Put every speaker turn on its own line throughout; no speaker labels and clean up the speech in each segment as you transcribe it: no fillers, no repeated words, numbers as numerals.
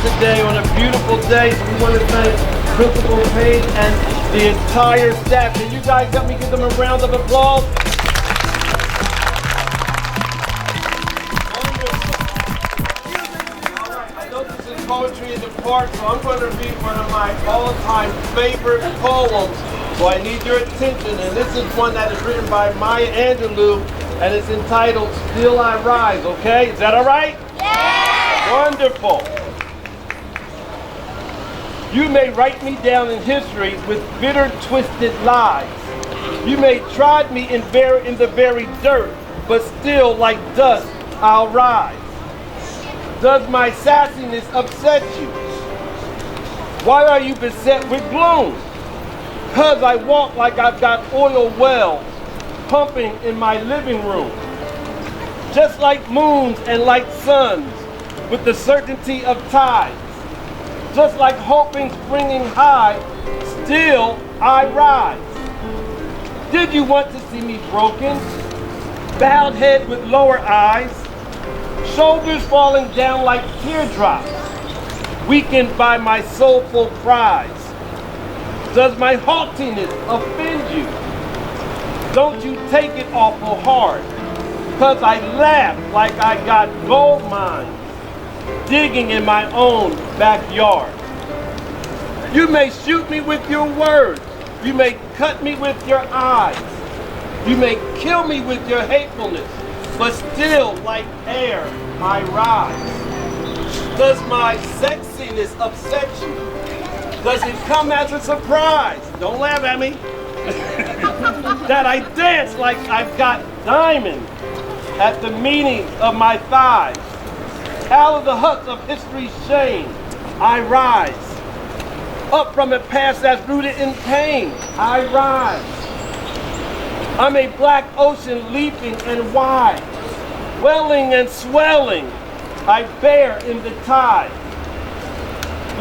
today on a beautiful day. So we want to thank Principal Page and the entire staff. Can you guys help me give them a round of applause? Poetry in the Park, so I'm going to read one of my all-time favorite poems. So I need your attention, and this is one that is written by Maya Angelou, and it's entitled Still I Rise, okay? Is that all right? Yeah! Wonderful. You may write me down in history with bitter, twisted lies. You may trod me in the very dirt, but still like dust I'll rise. Does my sassiness upset you? Why are you beset with gloom? 'Cause I walk like I've got oil wells pumping in my living room. Just like moons and like suns with the certainty of tides. Just like hoping springing high, still I rise. Did you want to see me broken? Bowed head with lower eyes? Shoulders falling down like teardrops, weakened by my soulful cries. Does my haughtiness offend you? Don't you take it awful hard, 'cause I laugh like I got gold mines digging in my own backyard. You may shoot me with your words. You may cut me with your eyes. You may kill me with your hatefulness. But still, like air, I rise. Does my sexiness upset you? Does it come as a surprise? Don't laugh at me. That I dance like I've got diamonds at the meaning of my thighs. Out of the huts of history's shame, I rise. Up from a past that's rooted in pain, I rise. I'm a black ocean leaping and wide, welling and swelling, I bear in the tide.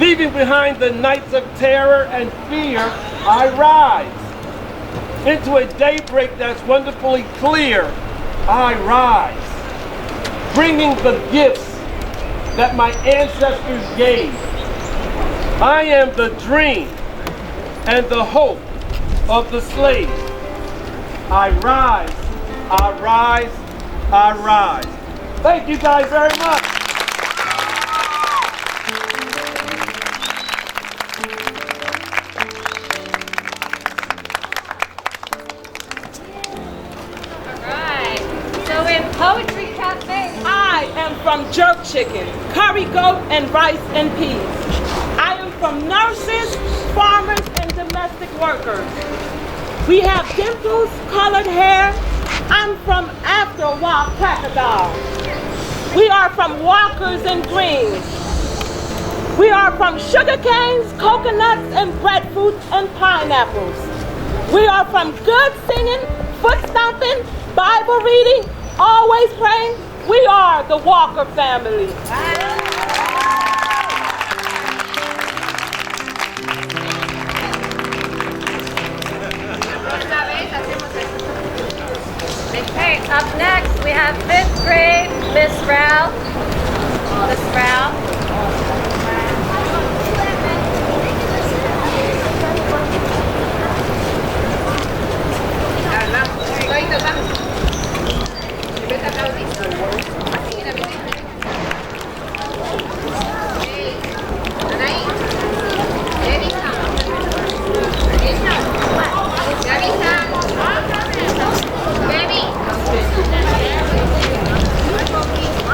Leaving behind the nights of terror and fear, I rise. Into a daybreak that's wonderfully clear, I rise. Bringing the gifts that my ancestors gave. I am the dream and the hope of the slave. I rise, I rise, I rise. Thank you guys very much.
All right. So in Poetry Cafe, I am from jerk chicken, curry goat, and rice and peas. I am from nurses, farmers, and domestic workers. We have dimples, colored hair. I'm from After a While Crocodile. We are from Walkers and Greens. We are from sugar canes, coconuts, and breadfruits and pineapples. We are from good singing, foot stomping, Bible reading, always praying. We are the Walker family.
Okay, up next we have 5th grade, Miss Rao. Miss Rao.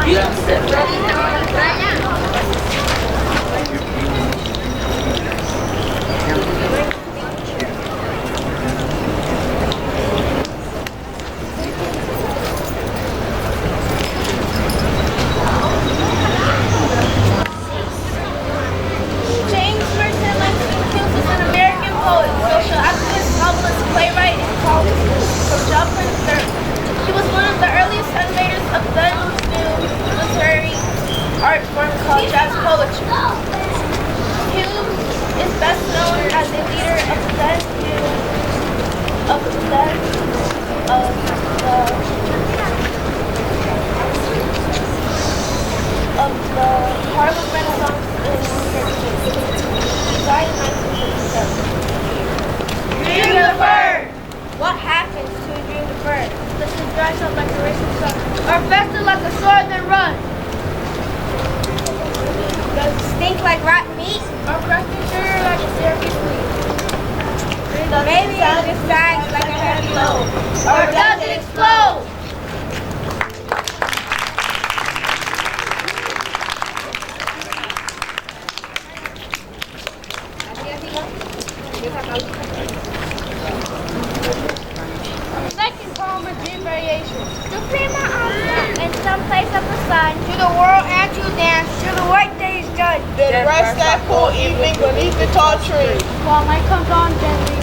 Yes.
bird. Listen, dries up like a racing sun. Or faster like a sword that runs. Does it stink like rotten meat? Or crusty sugar like a syrupy sweet? Maybe it just sags like a heavy load. Or does it explode? Second poem is in variations. To free my arms in some place of the sun, to the world and to dance, till the white day is done.
Then rest that cool evening beneath the tall tree.
While night comes on gently.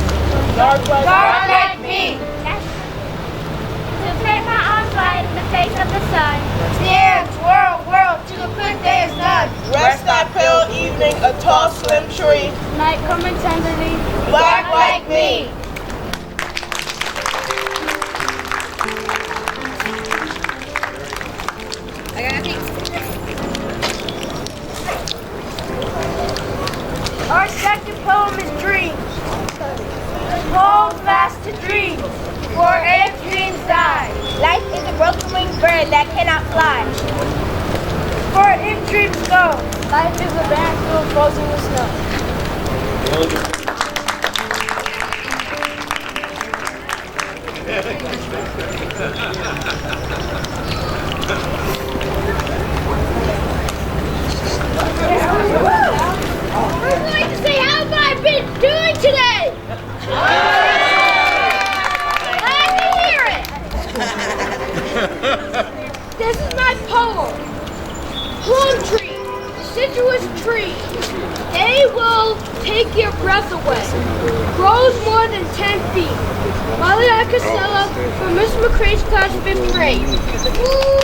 Dark
like me.
To free my arms wide in the face of the sun.
Dance, whirl, till the quick day is done.
Rest that pale evening, a tall, slim tree.
Night coming tenderly.
Black like me.
Our second poem is dreams. Hold fast to dreams, for if dreams die, life is a broken winged bird that cannot fly. For if dreams go, life is a barren field frozen with snow. I'm going to say, how have I been doing today? Glad to hear it. This is my poem. Plum tree, deciduous tree. They will take your breath away. Grows more than 10 feet. Molly Costello from Miss McCrae's class 5th grade. Woo!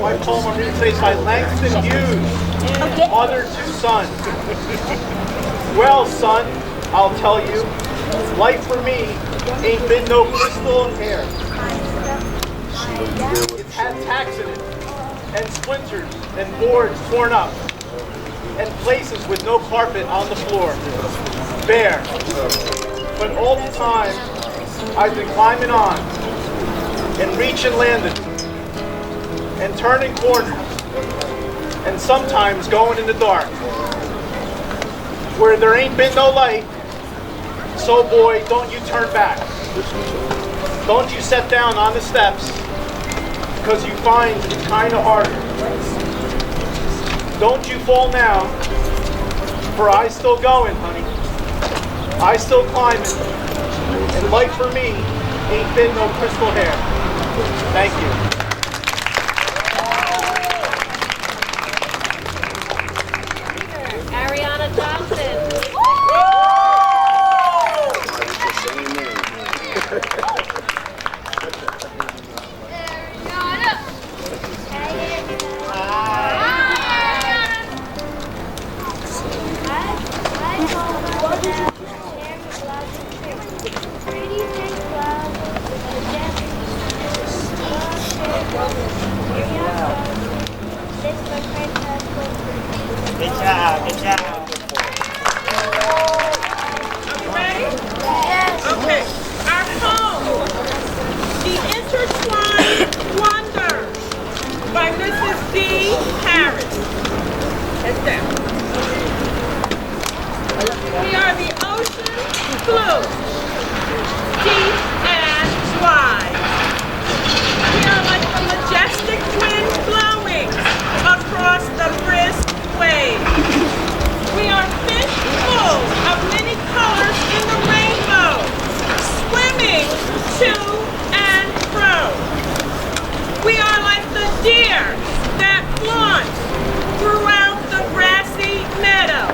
My poem I'm reading today is by Langston Hughes, Mother to Son. Well, son, I'll tell you, life for me ain't been no crystal hair. It's had tacks in it, and splinters, and boards torn up, and places with no carpet on the floor, bare. But all the time, I've been climbing on, and reaching landing, and turning corners, and sometimes going in the dark, where there ain't been no light. So boy, don't you turn back. Don't you set down on the steps, because you find it's kind of harder. Don't you fall now, for I still going, honey. I still climbing, and life for me ain't been no crystal hair. Thank you.
Good job, good job.
Are we ready? Yes. Okay. Our poem, The Intertwined Wonders by Mrs. D. Harris. Heads down. We are the ocean blue, deep and wide. We are like the majestic wind blowing across the brisk waves. We are fish full of many colors in the rainbow, swimming to and fro. We are like the deer that flaunt throughout the grassy meadow.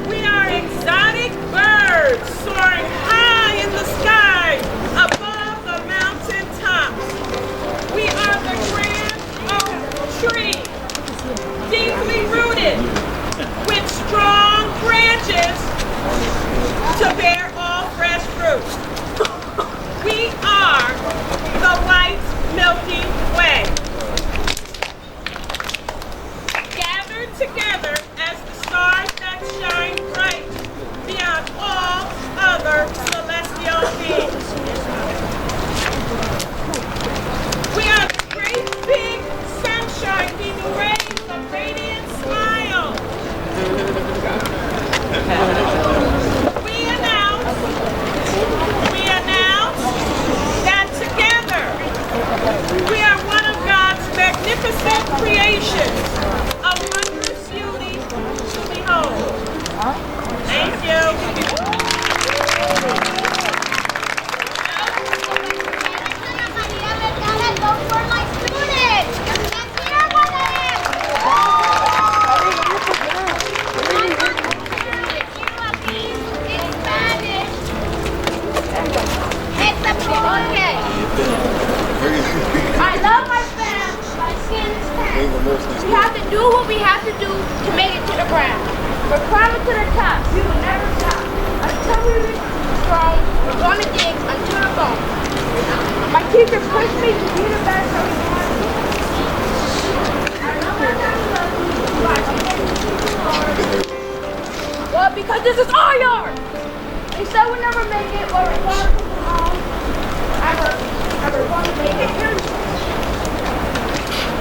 We are exotic birds soaring high in the sky above the mountain tops. tree, deeply rooted, with strong branches to bear all fresh fruit. We are the white Milky Way. Gathered together as the stars that shine bright beyond all other celestial beings. We are the great big sunshine beaming rays of radiant smile. We announce that together we are one of God's magnificent creations of wondrous beauty to behold. Thank you.
I love my family. My skin is tan. We have to do what we have to do to make it to the ground. We're climbing to the top. We will never stop. Until we reach the throne, we're going to dig until the bone. My teacher pushed me to be the best I was. Well, because this is our yard. They said we'll never make it, but we're going to come home. We're going to make it here.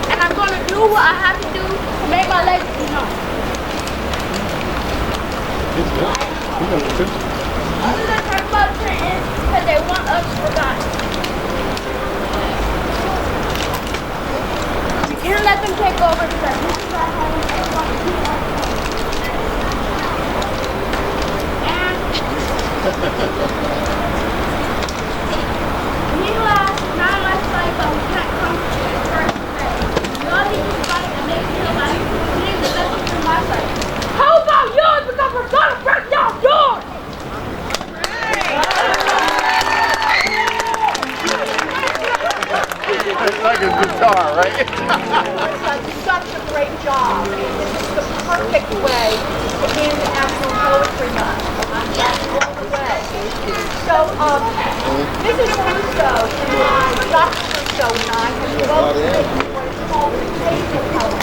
And I'm going to do what I have to do to make my legacy known. Other than talk about Trenton, because they want us forgotten. We can't let them take over because this is our home and we want to keep our home. We last 9 months life, but we can't come to the first day. We all need to fight and make it alive. We need the best of my life. How about yours? Because we're gonna break down yours!
It's like a guitar, right?
It's such a great job. This is the perfect way to end National Poetry Month. All the way. So, Mrs. Russo and Dr. Russo and I have both written what is called the table poem.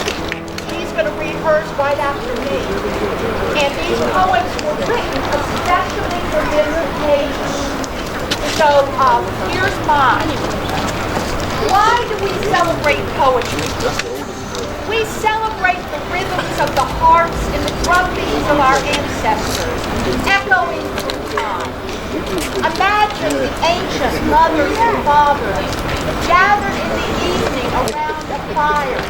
She's going to read hers right after me. And these poems were written especially for this occasion. So, here's mine. Why do we celebrate poetry? We celebrate the rhythms of the hearts and the drumbeats of our ancestors, echoing through time. Imagine the ancient mothers and fathers gathered in the evening around a fire,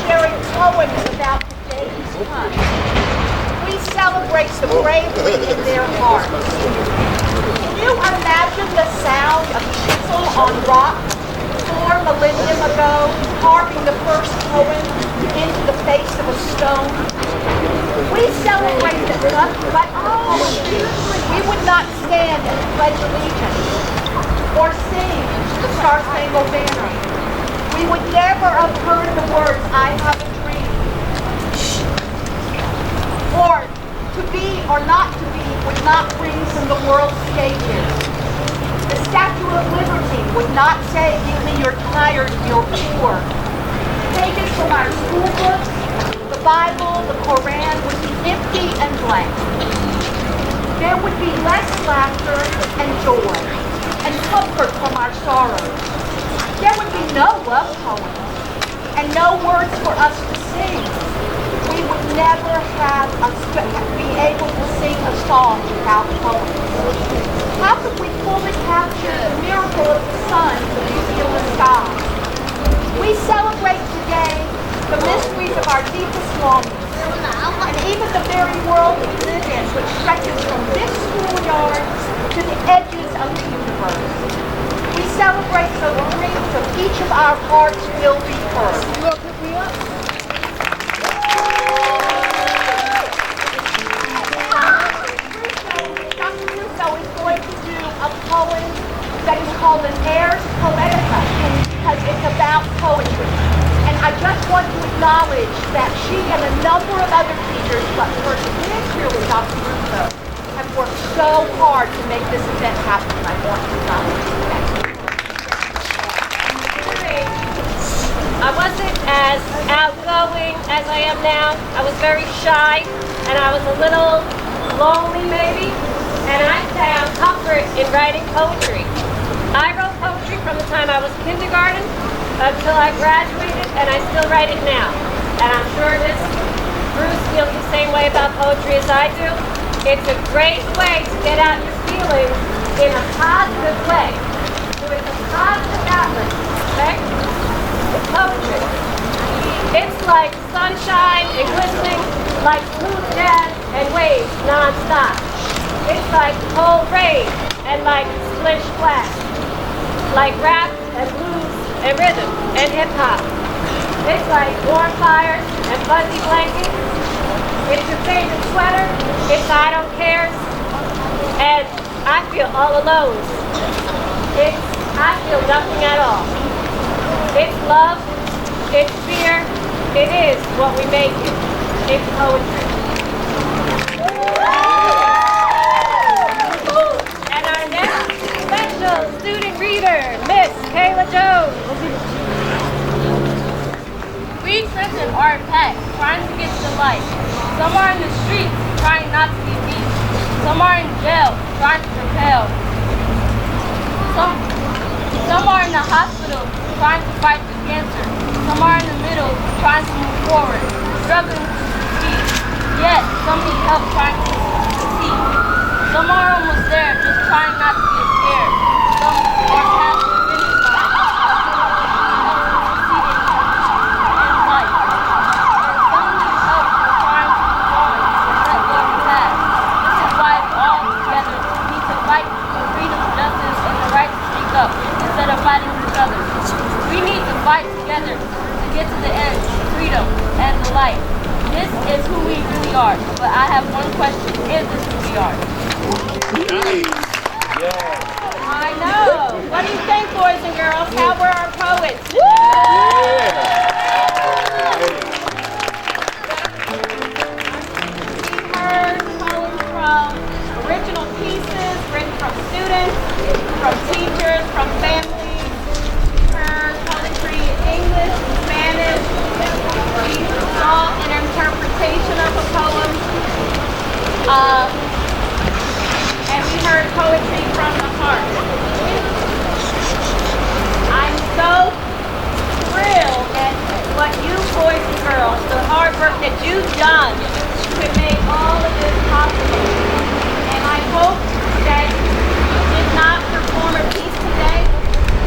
sharing poems about the day's hunt. We celebrate the bravery in their hearts. Can you imagine the sound of chisel on rock 4 millennium ago, carving the first poem into the face of a stone? We celebrate that, but we would not stand and pledge allegiance or sing the Star-Spangled Banner. We would never have heard the words, "I have a dream." Or to be or not to be would not ring from the world's stages. The Statue of Liberty would not say, "Give me your tired, your poor." Pages from our school books, the Bible, the Koran would be empty and blank. There would be less laughter and joy and comfort from our sorrows. There would be no love poems and no words for us to sing. We would never be able to sing a song without poems. How could we fully capture the miracle of the sun, the beauty of the sky? We celebrate today the mysteries of our deepest longings, and even the very world we live in, which stretches from this schoolyard to the edges of the universe. We celebrate so the dreams of each of our hearts will be heard. You gonna pick me up? Dr. Russo is going to do a poem that is called an Ars Poetica, because it's about poetry. And I just want acknowledge that she and a number of other teachers, but particularly Dr. Russo, have worked so hard to make this event happen. I want to acknowledge that.
I wasn't as outgoing as I am now. I was very shy and I was a little lonely maybe. And I found comfort in writing poetry. I wrote poetry from the time I was kindergarten until I graduated, and I still write it now. And I'm sure Bruce feels the same way about poetry as I do. It's a great way to get out your feelings in a positive way. So it's a positive outlet, okay? It's poetry. It's like sunshine and glistening, like smooth jazz and waves non-stop. It's like cold rain and like splish splash, like rap and blues and rhythm and hip hop. It's like warm fires and fuzzy blankets. It's your favorite sweater. It's I don't care. And I feel all alone. I feel nothing at all. It's love. It's fear. It is what we make it. It's poetry. And our next special student reader, Miss Kayla Jones.
We children are pets, trying to get to life. Some are in the streets, trying not to be beat. Some are in jail, trying to repel. Some are in the hospital, trying to fight the cancer. Some are in the middle, trying to move forward, struggling to succeed. Yet, some need help trying to succeed. Some are almost there, just trying not to get scared. Some are past the finish line, succeeding in life. And some need help trying to move on and let go of the past. This is why we all together need to fight for freedom, justice, and the right to speak up instead of fighting each other. We need to fight together to get to the end, freedom and the light. This is who we really are. But I have one question. Is this who we are?
I know. What do you think, boys and girls? How were our poets? We heard poems from original pieces written from students, from teachers, from families. We heard poetry in English, Spanish. We saw an interpretation of a poem. And we heard poetry from the heart. I'm so thrilled at what you boys and girls, the hard work that you've done to make all of this possible. And I hope that you did not perform a piece today,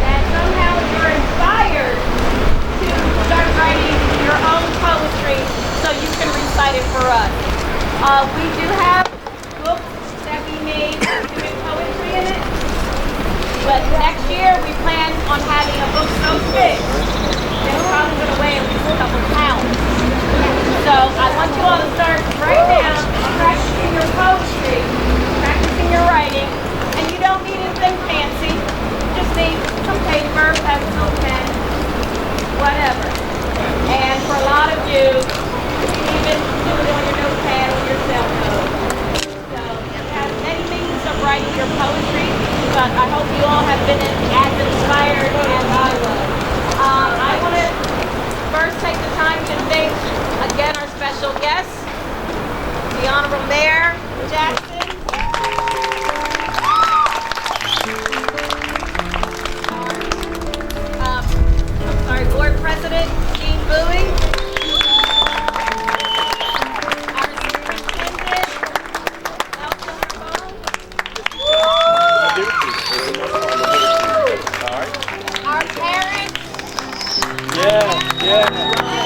that somehow you're inspired to start writing your own poetry so you can recite it for us. We do have books that we made with poetry in it, but next year we plan on having a book so big that it's probably going to weigh at least a couple pounds. So I want you all to start right now practicing your poetry, practicing your writing, and you don't need anything fancy. You just need some paper, pencil, pen, whatever. And for a lot of you, you can even do it on your notepad or your cell phone. So you have many means of writing your poetry, but I hope you all have been as inspired as I was. I want to first take the time to thank again our special guest, the Honorable Mayor Jackson. Board President Jean Bowie. Our Superintendent Langston Hughes. Our parents.
Yeah.